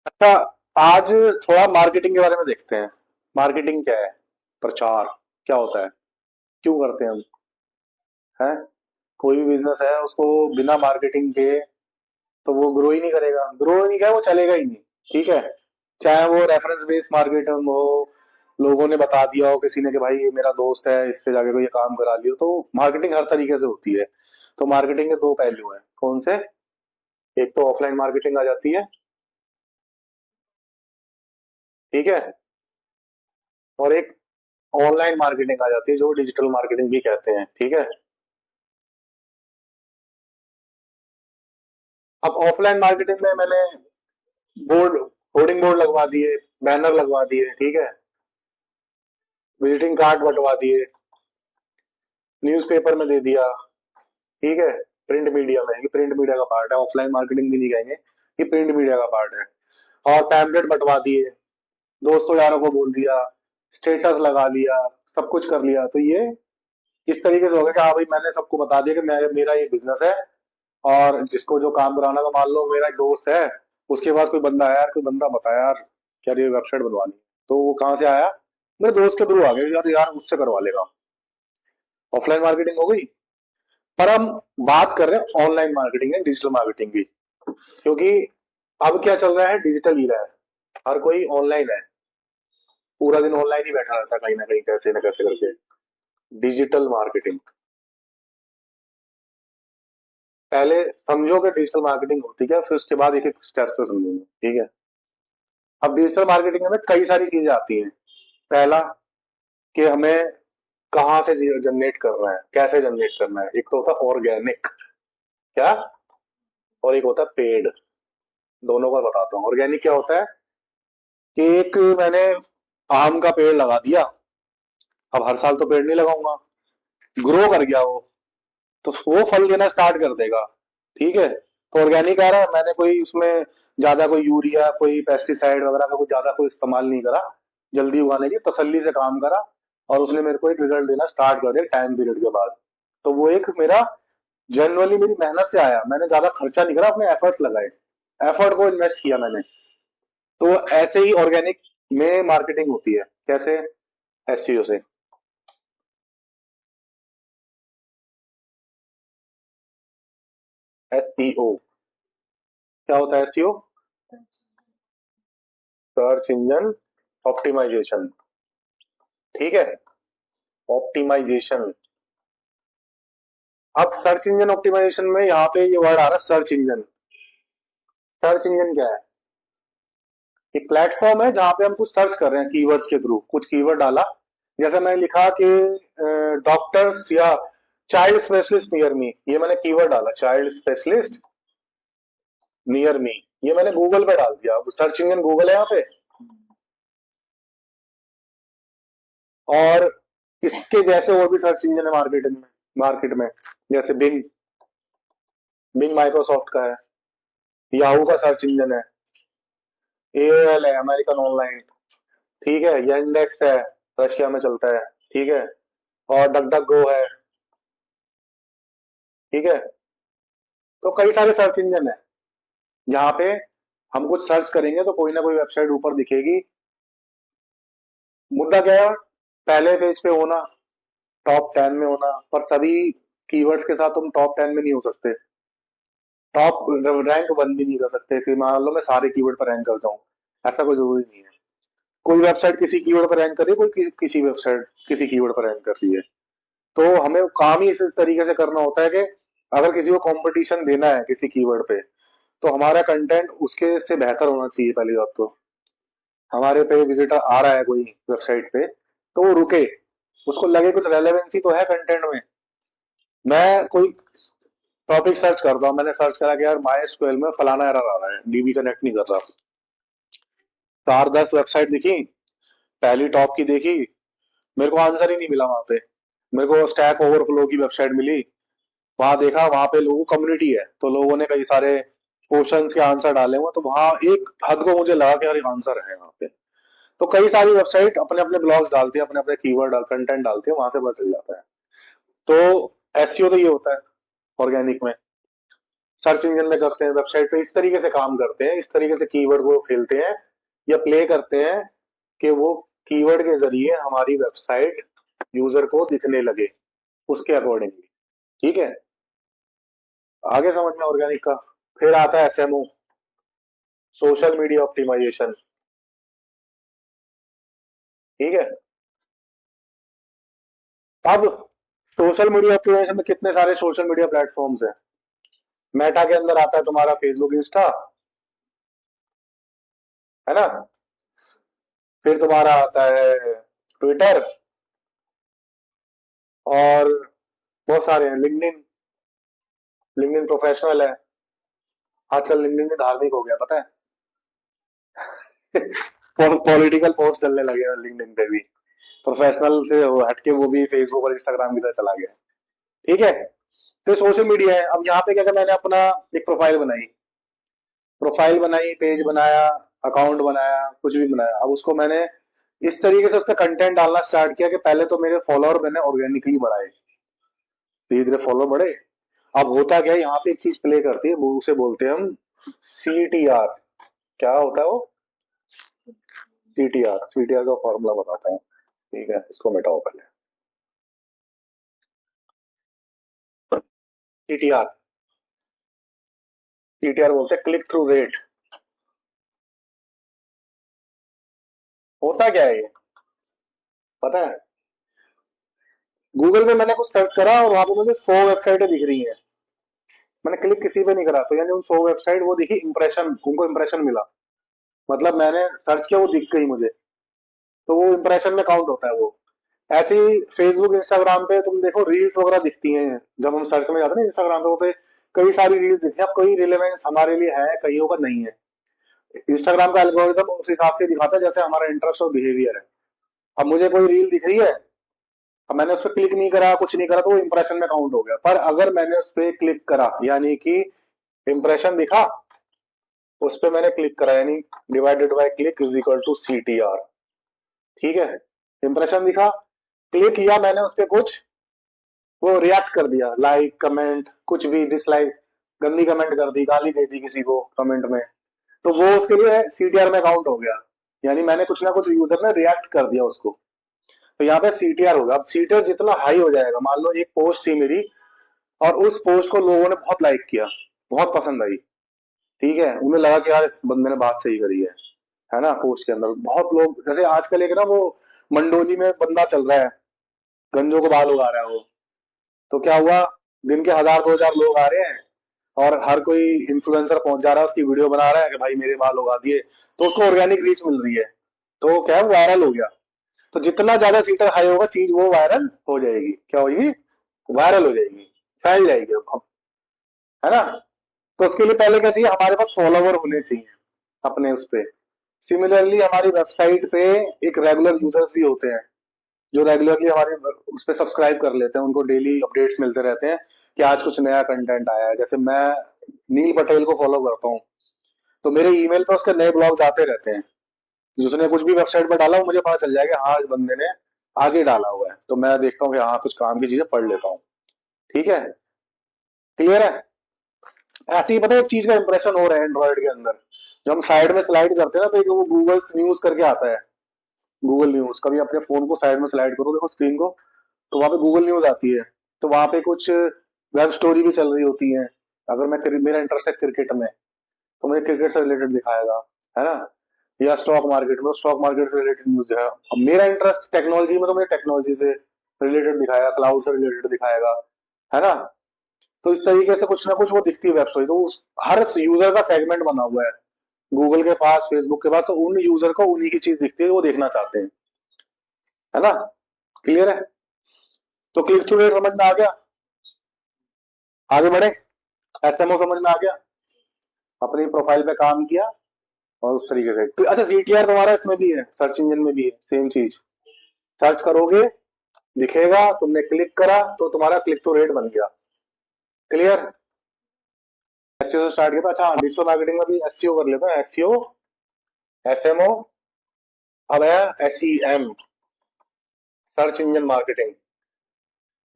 अच्छा, आज थोड़ा मार्केटिंग के बारे में देखते हैं। मार्केटिंग क्या है? प्रचार क्या होता है? क्यों करते हैं हम? हैं? कोई भी बिजनेस है उसको बिना मार्केटिंग के तो वो ग्रो ही नहीं करेगा। ग्रो ही नहीं, क्या वो चलेगा ही नहीं। ठीक है। चाहे वो रेफरेंस बेस्ड मार्केटिंग हो, लोगों ने बता दिया हो किसी ने कि भाई ये मेरा दोस्त है, इससे जाके कोई ये काम करा लियो, तो मार्केटिंग हर तरीके से होती है। तो मार्केटिंग के दो पहलू हैं। कौन से? एक तो ऑफलाइन मार्केटिंग आ जाती है। ठीक है। और एक ऑनलाइन मार्केटिंग आ जाती है जो डिजिटल मार्केटिंग भी कहते हैं। ठीक है। अब ऑफलाइन मार्केटिंग में मैंने बोर्ड होर्डिंग बोर्ड लगवा दिए, बैनर लगवा दिए, ठीक है, विजिटिंग कार्ड बंटवा दिए, न्यूज़पेपर में दे दिया। ठीक है। प्रिंट मीडिया में, ये प्रिंट मीडिया का पार्ट है, ऑफलाइन मार्केटिंग भी नहीं कहेंगे, ये प्रिंट मीडिया का पार्ट है। और पैम्पलेट बंटवा दिए, दोस्तों यारों को बोल दिया, स्टेटस लगा लिया, सब कुछ कर लिया। तो ये इस तरीके से हो गया कि हाँ भाई मैंने सबको बता दिया कि मैं मेरा ये बिजनेस है। और जिसको जो काम कराना, तो मान लो मेरा एक दोस्त है, उसके पास कोई बंदा आया यार, कोई बंदा बताया यार, यार ये वेबसाइट बनवानी है। तो वो कहाँ से आया? मेरे दोस्त के थ्रू आ गया यार, यार उससे करवा लेगा। ऑफलाइन मार्केटिंग हो गई। पर हम बात कर रहे हैं ऑनलाइन मार्केटिंग है, डिजिटल मार्केटिंग की। क्योंकि अब क्या चल रहा है, डिजिटल ईरा है, हर कोई ऑनलाइन है, पूरा दिन ऑनलाइन ही बैठा रहता है कहीं ना कहीं, कैसे ना कैसे करके। डिजिटल मार्केटिंग, पहले समझो कि डिजिटल मार्केटिंग होती क्या, फिर उसके बाद एक एक स्टेप पे समझेंगे। ठीक है। अब डिजिटल मार्केटिंग में कई सारी चीजें आती हैं। पहला, कि हमें कहाँ से जनरेट करना है, कैसे जनरेट करना है। एक तो होता है ऑर्गेनिक, क्या, और एक होता है पेड। दोनों का बताता हूँ। ऑर्गेनिक क्या होता है कि एक मैंने आम का पेड़ लगा दिया, अब हर साल तो पेड़ नहीं लगाऊंगा, ग्रो कर गया वो, तो वो फल देना स्टार्ट कर देगा। ठीक है। तो ऑर्गेनिक आ रहा है, मैंने कोई उसमें ज्यादा कोई यूरिया, कोई पेस्टिसाइड वगैरह का कुछ ज्यादा कोई इस्तेमाल नहीं करा, जल्दी उगाने की तसल्ली से काम करा, और उसने मेरे को एक रिजल्ट देना स्टार्ट कर दिया टाइम पीरियड के बाद। तो वो एक मेरा जनरली मेरी मेहनत से आया, मैंने ज्यादा खर्चा नहीं करा, अपने एफर्ट्स लगाए, एफर्ट को इन्वेस्ट किया मैंने। तो ऐसे ही ऑर्गेनिक में मार्केटिंग होती है। कैसे? एसईओ से। एसईओ क्या होता है? SEO search engine optimisation. ठीक है। ऑप्टिमाइजेशन। अब सर्च इंजन ऑप्टिमाइजेशन में यहाँ पे ये वर्ड आ रहा है, सर्च इंजन। सर्च इंजन क्या है? एक प्लेटफॉर्म है जहाँ पे हम कुछ सर्च कर रहे हैं कीवर्ड्स के थ्रू, कुछ कीवर्ड डाला, जैसे मैंने लिखा कि डॉक्टर्स या चाइल्ड स्पेशलिस्ट नियर मी, ये मैंने कीवर्ड डाला, चाइल्ड स्पेशलिस्ट नियर मी, ये मैंने गूगल पे डाल दिया। अब सर्च इंजन गूगल है यहाँ पे। और इसके जैसे और भी सर्च इंजन है मार्केट में जैसे बिंग, बिंग माइक्रोसॉफ्ट का है, याहू का सर्च इंजन है, एओएल है, अमेरिकन ऑनलाइन, ठीक है, yandex है, रशिया में चलता है, ठीक है, और डक डक गो है। ठीक है। तो कई सारे सर्च इंजन है जहाँ पे हम कुछ सर्च करेंगे तो कोई ना कोई वेबसाइट ऊपर दिखेगी। मुद्दा क्या है? पहले पेज पे होना, टॉप 10 में होना, पर सभी कीवर्ड्स के साथ तुम टॉप 10 में नहीं हो सकते, टॉप रैंक वन भी नहीं कर सकते कि मान लो मैं सारे कीवर्ड पर रैंक कर जाऊं। ऐसा कोई जरूरी नहीं है। कोई वेबसाइट किसी कीवर्ड पर रैंक कर रही है, कोई किसी वेबसाइट किसी कीवर्ड पर रैंक कर रही है। तो हमें काम ही इस तरीके से करना होता है कि अगर किसी को कंपटीशन देना है किसी कीवर्ड पे, तो हमारा कंटेंट उसके से बेहतर होना चाहिए। पहली बात तो हमारे पे विजिटर आ रहा है कोई वेबसाइट पे, तो वो रुके, उसको लगे कुछ रेलेवेंसी तो है कंटेंट में। मैं कोई टॉपिक सर्च करता हूँ, मैंने सर्च करा कि यार माई एसक्यूएल में फलाना एरर आ रहा है, डीबी कनेक्ट नहीं कर रहा, 4-10 वेबसाइट दिखी, पहली टॉप की देखी, मेरे को आंसर ही नहीं मिला वहां पे। मेरे को स्टैक ओवरफ्लो की वेबसाइट मिली, वहां देखा, वहां पे लोगों कम्युनिटी है, तो लोगों ने कई सारे क्वेश्चंस के आंसर डाले हुए, तो वहां एक हद को मुझे लगा कि यार आंसर है वहां पे। तो कई सारी वेबसाइट अपने अपने ब्लॉग्स डालती है, अपने अपने कीवर्ड कंटेंट डालती है, वहां से पता चल जाता है। तो एसईओ तो ये होता है ऑर्गेनिक में। सर्च इंजन में करते हैं, वेबसाइट पे इस तरीके से काम करते हैं, इस तरीके से कीवर्ड को खेलते हैं या प्ले करते हैं कि वो कीवर्ड के जरिए हमारी वेबसाइट यूजर को दिखने लगे उसके अकॉर्डिंगली। ठीक है, आगे समझ में ऑर्गेनिक का। फिर आता है एसएमओ, सोशल मीडिया ऑप्टिमाइजेशन। ठीक है, अब सोशल मीडिया ऑप्टिमाइजेशन में कितने सारे सोशल मीडिया प्लेटफॉर्म्स हैं। मेटा के अंदर आता है तुम्हारा फेसबुक, इंस्टा, है ना। फिर तुम्हारा आता है ट्विटर, और बहुत सारे हैं, लिंक्डइन। लिंक्डइन प्रोफेशनल है, आजकल लिंक्डइन में धार्मिक हो गया पता है। पॉलिटिकल पोस्ट डलने लगे हैं लिंक्डइन पे भी। प्रोफेशनल से हटके वो भी फेसबुक और इंस्टाग्राम की तरह चला गया। ठीक है, तो सोशल मीडिया है। अब यहाँ पे क्या मैंने अपना एक प्रोफाइल बनाई, पेज बनाया, अकाउंट बनाया, कुछ भी बनाया। अब उसको मैंने इस तरीके से उसका कंटेंट डालना स्टार्ट किया कि पहले तो मेरे फॉलोअर मैंने ऑर्गेनिकली बढ़ाए, धीरे धीरे फॉलोअर बढ़े। अब होता क्या है, यहाँ पे एक चीज प्ले करती है, वो उसे बोलते हैं हम CTR। क्या होता है वो CTR? CTR का फॉर्मूला बताता हूँ। ठीक है, इसको मिटाओ पहले। CTR, CTR बोलते हैं क्लिक थ्रू रेट। होता क्या है ये पता है? गूगल पे मैंने कुछ सर्च करा और वहां पे मुझे 100 वेबसाइटें दिख रही हैं। मैंने क्लिक किसी पे नहीं करा, तो यानी उन 100 वेबसाइट वो दिखी, इंप्रेशन, उनको इंप्रेशन मिला। मतलब मैंने सर्च किया, वो दिख गई मुझे, तो वो इंप्रेशन में काउंट होता है वो। ऐसे ही फेसबुक, इंस्टाग्राम पे तुम देखो रील्स वगैरह दिखती हैं। जब हम सर्च में जाते हैं ना इंस्टाग्राम पे, वो पे कई सारी रील्स दिखती हैं। अब कोई रिलेवेंस हमारे लिए है, कईयों का नहीं है। इंस्टाग्राम का एल्गोरिदम उस हिसाब से दिखाता है जैसे हमारा इंटरेस्ट और बिहेवियर है। अब मुझे कोई रील दिख रही है, अब मैंने उस पर क्लिक नहीं करा, कुछ नहीं करा, तो वो इंप्रेशन में काउंट हो गया। पर अगर मैंने उस पर क्लिक करा, यानी कि इंप्रेशन दिखा, उस पर मैंने क्लिक करा, यानी divided by click is equal to CTR। ठीक है, इंप्रेशन दिखा, क्लिक किया मैंने उस पर कुछ, वो रिएक्ट कर दिया, लाइक, कमेंट, कुछ भी, डिसलाइक, गंदी कमेंट कर दी, गाली दे दी किसी को कमेंट में, तो वो उसके लिए CTR में काउंट हो गया। यानी मैंने कुछ ना कुछ यूजर ने रिएक्ट कर दिया उसको, तो यहाँ पे CTR होगा। अब CTR जितना हाई हो जाएगा, मान लो एक पोस्ट थी मेरी और उस पोस्ट को लोगों ने बहुत लाइक किया, बहुत पसंद आई। ठीक है, उन्हें लगा कि यार इस बंदे ने बात सही करी है ना। पोस्ट के अंदर बहुत लोग, जैसे आजकल एक ना वो मंडोली में बंदा चल रहा है, गंजों को बाल उगा रहा है वो, तो क्या हुआ, दिन के 1000-2000 लोग आ रहे हैं और हर कोई इन्फ्लुएंसर पहुंच जा रहा है, उसकी वीडियो बना रहा है कि भाई मेरे बाल उगा दिए, तो उसको ऑर्गेनिक रीच मिल रही है, तो क्या है, वायरल हो गया। तो जितना ज्यादा सीटर हाई होगा, चीज वो वायरल हो जाएगी। क्या होगी? वायरल हो जाएगी, फैल जाएगी। अब है ना। तो उसके लिए पहले क्या चाहिए, हमारे पास फॉलोवर होने चाहिए अपने उस पे। सिमिलरली हमारी वेबसाइट पे एक रेगुलर यूजर्स भी होते हैं, जो रेगुलरली हमारे उस पे सब्सक्राइब कर लेते हैं, उनको डेली अपडेट्स मिलते रहते हैं कि आज कुछ नया कंटेंट आया है। जैसे मैं नील पटेल को फॉलो करता हूँ, तो मेरे ईमेल पे उसके नए ब्लॉग्स आते रहते हैं। जिसने कुछ भी वेबसाइट पर डाला हो, मुझे पता चल जाएगा हाँ इस बंदे ने आज ही डाला हुआ है, तो मैं देखता हूँ कि हाँ कुछ काम की चीजें पढ़ लेता हूँ। ठीक है, क्लियर है। ऐसे ही पता है एक चीज का इंप्रेशन हो रहा है एंड्रॉइड के अंदर। जब हम साइड में स्लाइड करते हैं ना, तो एक वो गूगल न्यूज करके आता है। गूगल न्यूज, कभी अपने फोन को साइड में स्लाइड करो, देखो स्क्रीन को, तो वहां पे गूगल न्यूज आती है। तो वहां पे कुछ वेब स्टोरी भी चल रही होती है। अगर मेरा इंटरेस्ट है क्रिकेट में, तो मुझे क्रिकेट से रिलेटेड दिखाएगा, है ना। या स्टॉक मार्केट में, स्टॉक मार्केट से रिलेटेड न्यूज है। अब मेरा इंटरेस्ट टेक्नोलॉजी में, तो मुझे टेक्नोलॉजी से रिलेटेड दिखाएगा, क्लाउड से रिलेटेड दिखाएगा, है ना। तो इस तरीके से कुछ ना कुछ वो दिखती है वेबसाइट। तो हर यूजर का सेगमेंट बना हुआ है गूगल के पास, फेसबुक के पास, तो उन यूजर को उन्हीं की चीज दिखती है, वो देखना चाहते हैं, है ना। क्लियर है। तो क्लिक थ्रू रेट समझ में आ गया, आगे बढ़े। SMO समझ में आ गया, अपनी प्रोफाइल पे काम किया और उस तरीके से। तो अच्छा, CTR तुम्हारा इसमें भी है, सर्च इंजन में भी है, सेम चीज। सर्च करोगे, दिखेगा, तुमने क्लिक करा तो तुम्हारा क्लिक टू रेट बन गया। क्लियर। SEO से स्टार्ट किया था। अच्छा, डिजिटल मार्केटिंग में भी SEO कर लेते हैं। SEO, SMO, अब है SEM, सर्च इंजन मार्केटिंग।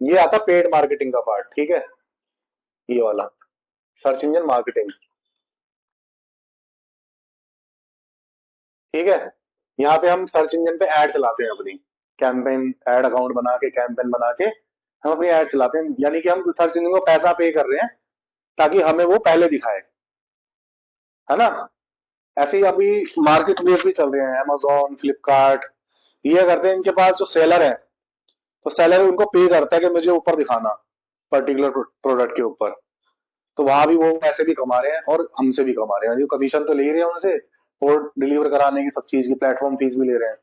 ये आता पेड मार्केटिंग का पार्ट। ठीक है, ये वाला सर्च इंजन मार्केटिंग। ठीक है, यहाँ पे हम सर्च इंजन पे ऐड चलाते हैं अपनी, कैंपेन ऐड अकाउंट बना के, कैंपेन बना के हम अपनी ऐड चलाते हैं, यानी कि हम सर्च इंजन को पैसा पे कर रहे हैं ताकि हमें वो पहले दिखाए, है ना। ऐसे ही अभी मार्केट प्लेस भी चल रहे हैं, Amazon, फ्लिपकार्ट, ये करते हैं, इनके पास जो सेलर है, तो सेलर उनको पे करता है कि मुझे ऊपर दिखाना पर्टिकुलर प्रोडक्ट के ऊपर। तो वहां भी वो पैसे भी कमा रहे हैं और हमसे भी कमा रहे हैं, कमीशन तो ले ही रहे हैं उनसे, और डिलीवर कराने की सब चीज की प्लेटफॉर्म फीस भी ले रहे हैं,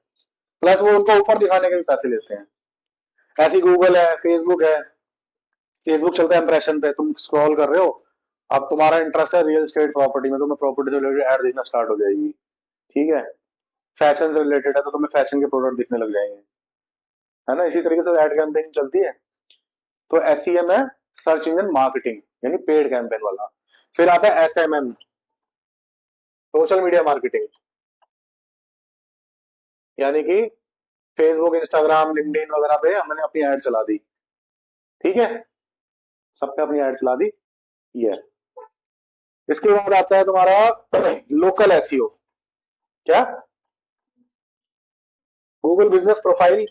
प्लस वो उनको ऊपर दिखाने के भी पैसे लेते हैं। ऐसी गूगल है, फेसबुक है, फेसबुक चलता है इंप्रेशन पे, तुम स्क्रॉल कर रहे हो, अब तुम्हारा इंटरेस्ट है रियल एस्टेट प्रॉपर्टी में, तुम्हें प्रॉपर्टी से रिलेटेड ऐड दिखना स्टार्ट हो जाएगी। ठीक है, फैशन से रिलेटेड है तो तुम्हें फैशन के प्रोडक्ट दिखने लग जाएंगे, है ना। इसी तरीके से ऐड कैंपेन चलती है। तो SEM है सर्च इंजन मार्केटिंग, यानी पेड कैंपेन वाला। फिर आता है SMM, सोशल मीडिया मार्केटिंग, यानी कि फेसबुक, इंस्टाग्राम, लिंक्डइन वगैरह पे हमने अपनी ऐड चला दी। ठीक है, सब पे अपनी ऐड चला दी, ये है। इसके बाद आता है तुम्हारा लोकल SEO। क्या? गूगल बिजनेस प्रोफाइल,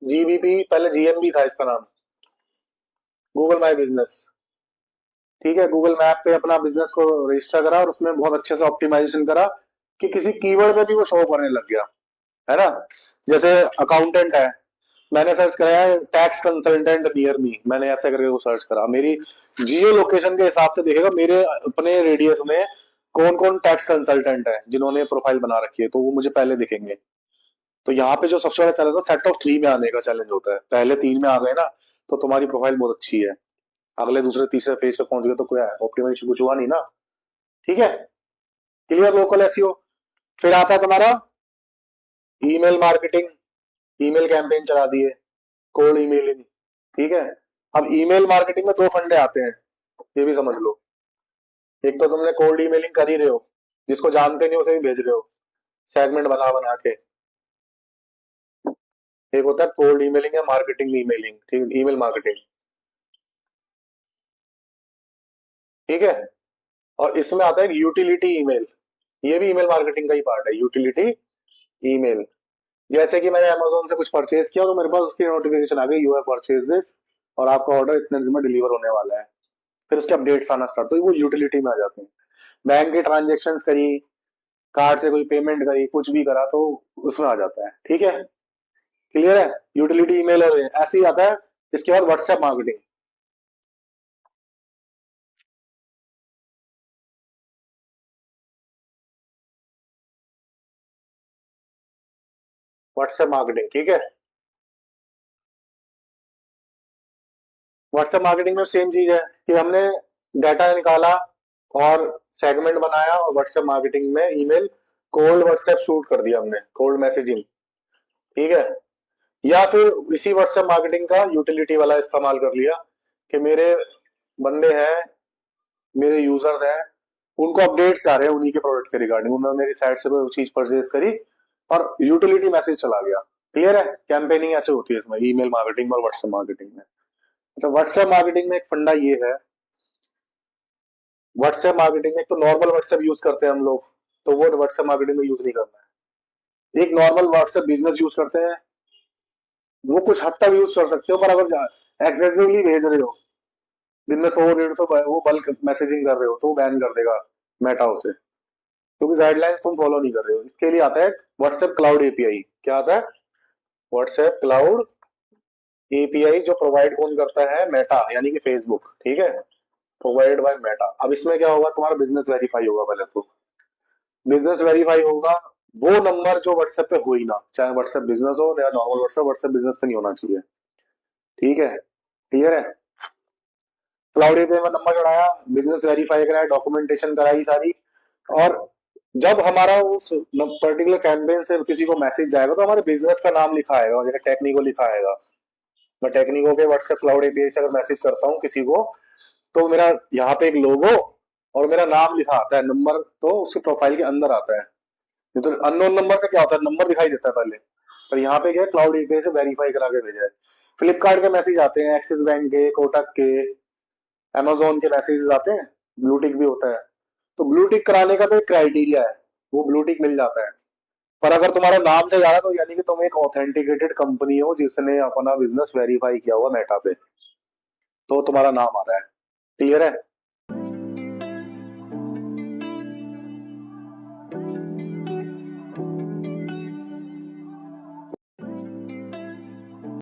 GBP, पहले GMB था इसका नाम, गूगल माई बिजनेस। ठीक है, गूगल मैप पे अपना बिजनेस को रजिस्टर करा और उसमें बहुत अच्छे से ऑप्टिमाइजेशन करा कि किसी कीवर्ड पे भी वो शो करने लग गया, है ना। जैसे अकाउंटेंट है, मैंने सर्च कराया है टैक्स कंसल्टेंट नियर मी, मैंने ऐसे करके वो सर्च करा, मेरी जियो लोकेशन के हिसाब से देखेगा मेरे अपने रेडियस में कौन कौन टैक्स कंसल्टेंट है जिन्होंने प्रोफाइल बना रखी है, तो वो मुझे पहले दिखेंगे। तो यहाँ पे जो सबसे बड़ा चैलेंज है, सेट ऑफ 3 में आने का चैलेंज होता है। पहले 3 में आ गए ना तो तुम्हारी प्रोफाइल बहुत अच्छी है, अगले दूसरे तीसरे पेज पे पहुंच गए तो क्या है, ऑप्टिमाइजेशन कुछ हुआ नहीं ना। ठीक है, क्लियर लोकल एसईओ। फिर आता है तुम्हारा ईमेल मार्केटिंग, ईमेल कैंपेन चला दिए, कोल्ड ईमेलिंग। ठीक है, अब ईमेल मार्केटिंग में 2 फंडे आते हैं, ये भी समझ लो। एक तो तुमने कोल्ड ईमेलिंग कर ही रहे हो, जिसको जानते नहीं उसे भी भेज रहे हो सेगमेंट बना बना के। एक होता है कोल्ड ईमेलिंग या मार्केटिंग ईमेलिंग, ठीक है, ईमेल मार्केटिंग। ठीक है, और इसमें आता है यूटिलिटी ईमेल, ये भी ईमेल मार्केटिंग का ही पार्ट है, यूटिलिटी ईमेल। जैसे कि मैंने अमेजोन से कुछ परचेज किया तो मेरे पास उसकी नोटिफिकेशन आ गई, यू हैव परचेज दिस, और आपका ऑर्डर इतने दिन में डिलीवर होने वाला है। फिर उसके अपडेट्स आना स्टार्ट, तो वो यूटिलिटी में आ जाते हैं। बैंक के ट्रांजेक्शन करी, कार्ड से कोई पेमेंट करी, कुछ भी करा तो उसमें आ जाता है। ठीक है, क्लियर है, यूटिलिटी ईमेल। और ऐसे ही आता है इसके बाद व्हाट्सएप मार्केटिंग। व्हाट्सएप मार्केटिंग, ठीक है, व्हाट्सएप मार्केटिंग में सेम चीज है कि हमने डाटा निकाला और सेगमेंट बनाया, और व्हाट्सएप मार्केटिंग में ईमेल कोल्ड व्हाट्सएप शूट कर दिया हमने, कोल्ड मैसेजिंग। ठीक है, या फिर इसी व्हाट्सएप मार्केटिंग का यूटिलिटी वाला इस्तेमाल कर लिया कि मेरे बंदे हैं, मेरे यूजर्स हैं, उनको अपडेट्स आ रहे हैं उन्हीं के प्रोडक्ट के रिगार्डिंग, उन्होंने मेरी साइट से कोई चीज परचेज करी और यूटिलिटी मैसेज चला गया। क्लियर है, कैंपेनिंग ऐसे होती है इसमें, ईमेल मार्केटिंग और व्हाट्सएप मार्केटिंग में। अच्छा, व्हाट्सएप मार्केटिंग में एक फंडा ये है, व्हाट्सएप मार्केटिंग में एक तो नॉर्मल व्हाट्सएप यूज करते हैं हम लोग, तो वो व्हाट्सएप मार्केटिंग में यूज नहीं करना है। एक नॉर्मल व्हाट्सएप बिजनेस यूज करते हैं, वो कुछ हद तक यूज कर सकते हो, पर अगर एग्रेसिवली भेज रहे हो, दिन में 100 150 वो बल्क मैसेजिंग कर रहे हो, तो वो बैन कर देगा मेटा उसे, क्योंकि गाइडलाइंस तुम फॉलो नहीं कर रहे हो। इसके लिए आता है व्हाट्सएप क्लाउड एपीआई। क्या आता है? व्हाट्सएप क्लाउड एपीआई, जो प्रोवाइड कौन करता है? मेटा, यानी कि फेसबुक। ठीक है, प्रोवाइड बाय मेटा। अब इसमें क्या होगा, तुम्हारा बिजनेस वेरीफाई होगा। पहले तो बिजनेस वेरीफाई होगा, वो नंबर जो व्हाट्सएप पे हो ही ना, चाहे व्हाट्सएप बिजनेस हो या नॉर्मल व्हाट्सएप, व्हाट्सएप बिजनेस पे नहीं होना चाहिए। ठीक है, क्लियर है। क्लाउड एपीआई में नंबर चढ़ाया, बिजनेस वेरीफाई कराया, डॉक्यूमेंटेशन कराई सारी, और जब हमारा उस पर्टिकुलर कैंपेन से किसी को मैसेज जाएगा तो हमारे बिजनेस का नाम लिखा आएगा, जैसे टेक्निको लिखा आएगा। मैं टेक्निको के व्हाट्सएप क्लाउड एपीआई से अगर मैसेज करता हूँ किसी को, तो मेरा यहाँ पे एक लोगो और मेरा नाम लिखा आता है, नंबर तो उसके प्रोफाइल के अंदर आता है। नहीं तो अननोन नंबर से क्या होता है, नंबर दिखाई देता है पहले, पर यहाँ पे क्या है, क्लाउड एपीआई से वेरीफाई करा के भेजा है। फ्लिपकार्ट के मैसेज आते हैं, एक्सिस बैंक के, कोटक के, अमेजोन के मैसेजेस आते हैं, ब्लू टिक भी होता है। तो ब्लू टिक कराने का तो एक क्राइटेरिया है, वो ब्लू टिक मिल जाता है। पर अगर तुम्हारा नाम से जा रहा है तो यानी कि तुम एक ऑथेंटिकेटेड कंपनी हो जिसने अपना बिजनेस वेरीफाई किया हुआ मेटा पे, तो तुम्हारा नाम आ रहा है। क्लियर है?